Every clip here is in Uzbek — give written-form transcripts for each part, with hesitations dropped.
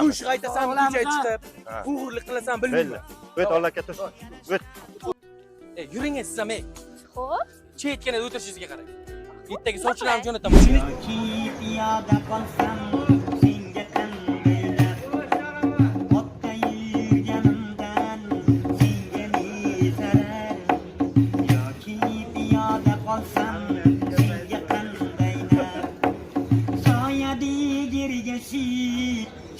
Qo'shiq aytasan, ko'chaga chiqib, o'g'irlik qilasan bilmayman. O't Allah aka tur. O't. Yuring sizam, Xo'p. chetgina o'tirishingizga qarang. Yerdagi sovchilarni jo'nataman. Yoki piyoda qolsam senga qanday otda yurganimdan senga ne zarar yoki piyoda qolsam senga qanday soyadi gergasi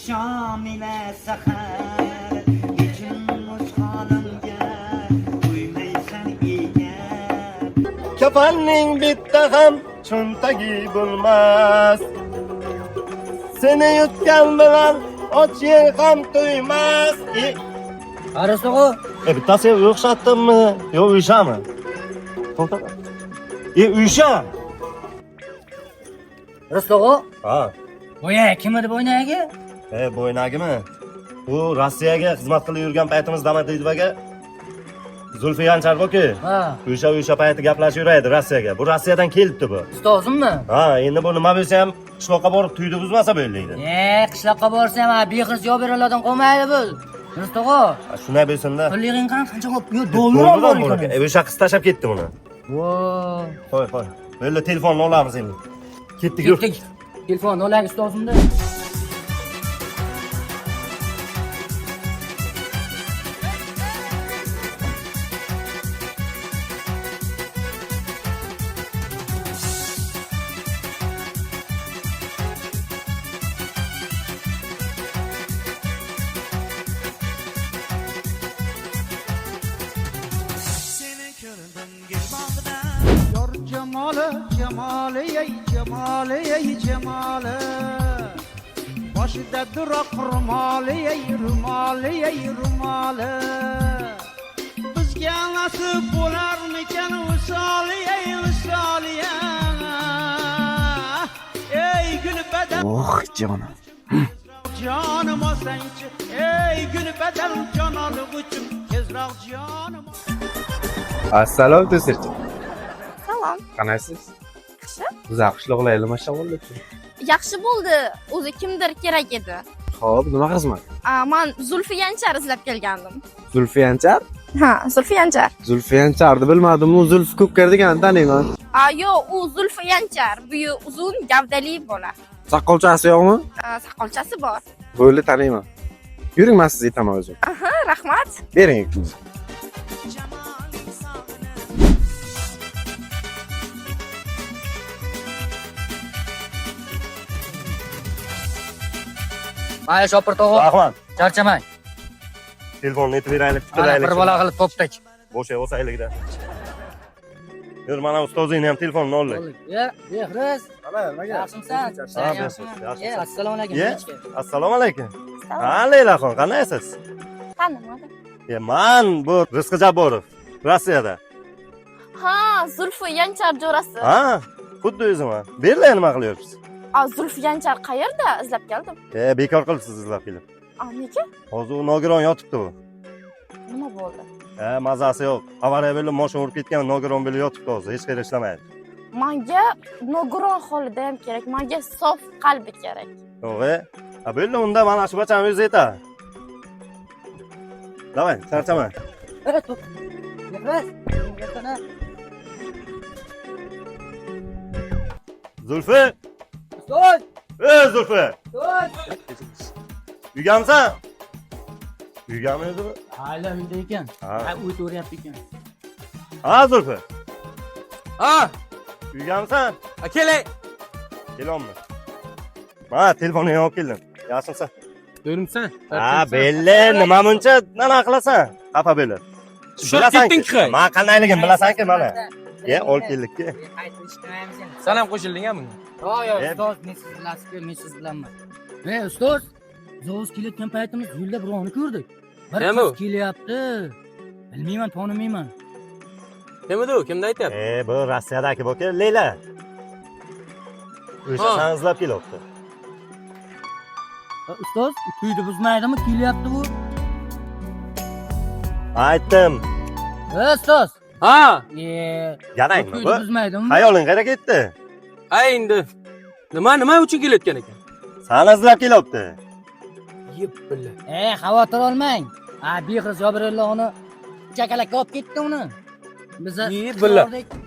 shomila sahar nechun o'z holimga qo'ymaysan egar Kafanning bitta ham cho'ntagi bo'lmas. Seni yutgan bilan och yer ham to'ymas. Araso'g'u Bittasi o'xshatdimmi? Yo'q, uyshami? To'xta. Uysha. Araso'g'u Ha. bo'ya kim edi bo'ynagi? Bo'ynagimi? Bu Rossiyaga xizmat qilib yurgan paytimiz Damatidvaga Zulfi Yanchar-ku. Ha, O'sha payti gaplashib yuraydi Rossiyaga. Bu Rossiyadan kelibdi bu. ustozimmi? Ha, endi bu nima bo'lsa ham qishloqqa borib tuydi buzmasa bo'lmaydi. Qishloqqa borsa ham bexiz javob beradigan qolmaydi bu. Araso'g'u Shunday bo'lsin-da. pulliging qancha bo'lib? Yo, dollar bor ekan. O'sha qiz tashlab ketdi buni. Voy. Qo'y. Bo'ldi, telefonni olamiz endi. Ketdik. Ketdik. Telefon olang ustozimda. Yor cemali, cemali, ey cemali, ey cemali. Başında durak rumali, ey rumali, ey rumali. Bizge nasip bo'larmikan visoli, ey visoli. Ey gül bedel. Oh canım. Canım olsanchi, ey gül bedel cananı uchun tezroq canım. Assalomu do'stlarcha. Salom. Qanaqasiz? Yaxshi. Uzoq qishloqlarga mashallah. Yaxshi bo'ldi. O'zi kimdir kerak edi. Xo'p, nima xizmat? Men Zulfi Yanchar izlab kelgandim. Zulfi Yanchar? Ha, Zulfi Yanchar. Zulfi Yancharni bilmadim, u Zulfi Ko'pkar deganni taniyman. Yo'q, u Zulfi Yanchar. Bu uzun, gavdali bola. Soqolchasi yo'qmi? Soqolchasi bor. Bo'ldi, taniyman. Yuring, men sizga aytaman o'zim. Aha, rahmat. Bering ikkinchi. Mana shopir tog'o, Rahmat. charchamang. Telefonni aytib beraylik, Mana fikraylik. bir bola qilib topdik. Bo'sha o'saylikda. Yur, mana ustozingni ham telefonini oldik. Behriz. Yaxshimisan? Ha, yaxshi. Assalomu alaykum. Assalomu alaykum. Ha, Leylaxon, qanaqasiz? Tanimadim. Men bu Rizqi Jabborov, Rossiyada. Ha, Zulfi Yanchar jo'rasi. Ha, xuddi o'zim-a. Berlar nima qilyapsiz? Zulfi Yanchar qayerda? Izlab keldim. Bekor qilibsiz izlab kelib. Nega? Hozir u nogiron yotibdi u. Nima bo'ldi? Mazasi yo'q. Avariya bo'lib mashina urib ketgan nogiron bo'lib yotibdi hozir, hech qayerda ishlamaydi. Menga nogiron holida ham kerak. Menga sof qalbi kerak. To'g'ri. Bo'ldi, unda mana shu bachani o'zi aytadi. Davay, charchama. Zulfi! Ustoz! Zulfi! Uyganmisan? Uyganmi o'zi? Hala uyda ekan. Ha. O't o'ryapti ekan. Ha, Zulfi. Ha, Uyganmisan? kelay. Kelolmi? Mana telefoningni olib keldim. Yaxshimisan? Ko'rimsan? Ha, belli, nima muncha nima qilasan? Xafa bo'lib. Tushib ketding-ku. Men qandayligini bilasan-ku mana. Olib keldik-ku. Sen ham qo'shilding-a bunga? Yo'q, ustoz, men siz bilasizku, men siz bilanman. Ustoz, Zo'z kelayotgan paytimiz yo'lda birovni ko'rdik. Bir Kim u? qiz kelyapti. Bilmayman, tonimayman. Kim edi u? Kimni aytyapti? Bu Rossiyadagi boka Leyla. O'sha Ha. san izlab kelyapti. Ustoz, tuyni buzmaydimi? Kelyapti bu. Aytdim. Ustoz. Ha, Garangmi bu? Tuyni buzmaydimi? Xayoling qayerga ketdi? endi nima uchun kelayotgan ekan? Sani izlab kelyapti. Yeb billa. Xavotir olmang. Behruz Jobirilla uni chakalakka olib ketdi uni. Biz Yeb billa.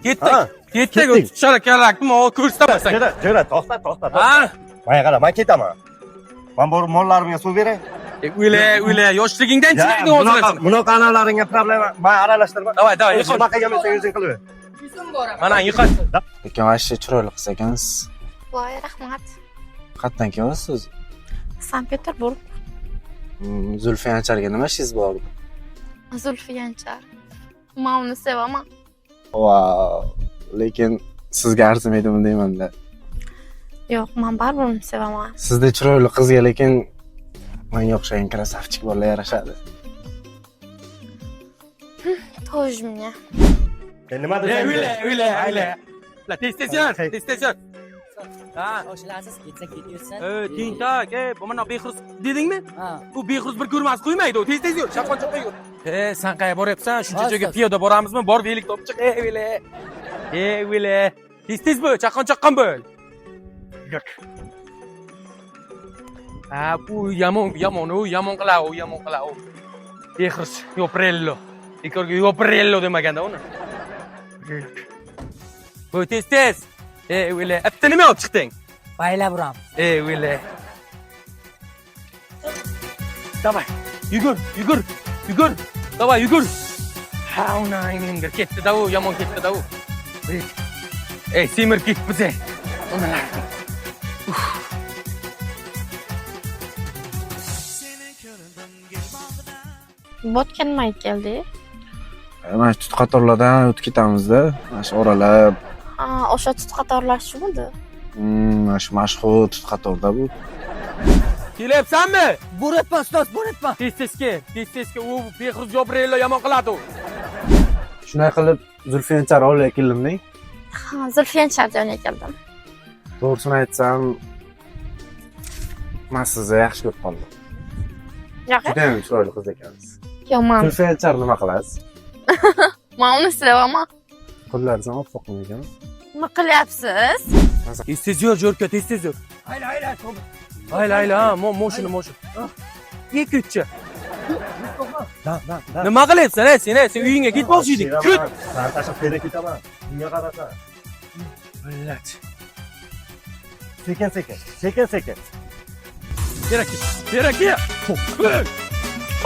Ketdik. Ha, Ketdik. Tutishar kerakmi? O ko'rsatasan. Jo'ra, to'xta. Ha? Manga qara, men ketaman. Men borib mollarimga suv beray. O'yla, yoshligingdan chiqding hozir. Bunaqa analaringga problema. Men aralashtirma. Davay, yiqil. Shunaqa gapni o'zing qilib ber. Yuzim boraman. Mana yiqil. Lekin vashcha chiroyli qiz ekansiz. Voy, rahmat. Qayerdan kelyapsiz? Sankt-Peterburg. Zulfiyancharga nima ishingiz bor? Zulfiyanchar. Men uni sevaman. Vau. Lekin sizga arzimaydimi deyman-da. Yo'q, men baribir uni sevaman. Sizda chiroyli qizga lekin menga o'xshagan krasavchik bolalar yarashadi. Тоже мне. Nima desang? O'yla. La tez yur. Ha, Oshilasiz ketsa ketaversin. Tintak, bu mana Behruz dedingmi? Ha. Bu Behruz bir ko'rmas qo'ymaydi, u tez yur, chaqon yur. Sen qayerga boryapsan? Shuncha joyga piyoda boramizmi? Bor, velik topib chiq. O'yla. Tez bo'l, chaqon bo'l. Ha, bu yomon qiladi. Behruz, yoprello. Ikorga yoprello demaganda uni. Bu tez. O'yla. Appda nima olib chiqding? Baylab uramiz. O'yla. Davay, yugur. Davay, yugur. Ha, unayingga ketdi-da u, yomon ketdi-da u. Semir ketibmiz. Unalar. Botga nima keldi? Mana shu qatorlardan o'tib ketamiz-da. Mana shu oralab, Ha, o'sha tut qatorlashuvdi. mana shu mashhur tut qatorda bu. Kelyapsanmi? Bo'ryapman, ustoz, bo'ryapman. Tez-tezga u Behruz Jobirilla yomon qiladi u. Shunday qilib Zulfiyanchar olib keldim-da. Ha, Zulfiyanchar joyga keldim. To'g'risini aytsam, men sizni yaxshi ko'rib qoldim. Yo'q, Juda ham chiroyli qiz ekansiz. yo'q, men Zulfiyanchar nima qilasiz? uni sevaman. Qo'llaringizni oppoqmi ekan? Nima qilyapsiz? Tez yur, Jo'rka, tez yur. Hayla, moshina. Ketchi. Nima qilyapsan, sen uyingga ketmoqchi eding. Kut. Sen tashib bera ketaman. Bunga qarasan. Millat. Sekin. Berak.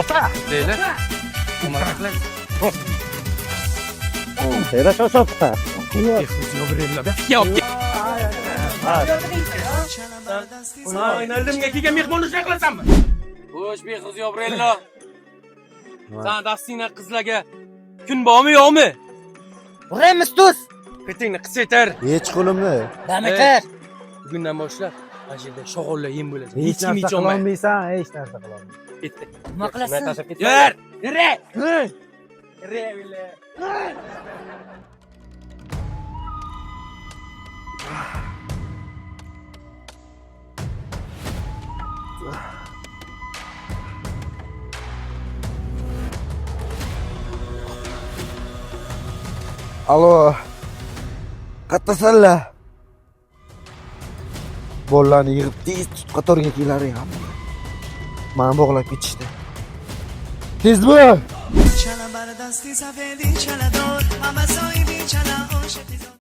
Ota. Deyla. Umaraklar. Bera shoshib. Behruz Jobirilla. Yo'q. Oynaldimga kelgan mehmonni shunaqa qilasanmi? Xo'sh, Behruz Jobirilla. Sen dastingdan qizlarga kun bormi, yo'qmi? Uramiz, ustoz. Petingni qisaytar. Hech qo'limni. Damiqar. Bugundan boshlab mana shu yerda shog'ullar yem bo'ladi. Hech narsa qila olmaysan, hech narsa qila olmaysan. Ketdi. Nima qilasan? Yur. Alo. Qattasanlar. Bollarni yig'ib tez qatorga kelaring. Meni bog'lab ketishdi. Tez bo'l. چلا بردستی سفیدی چلا دور همه سایبی چلا آشتی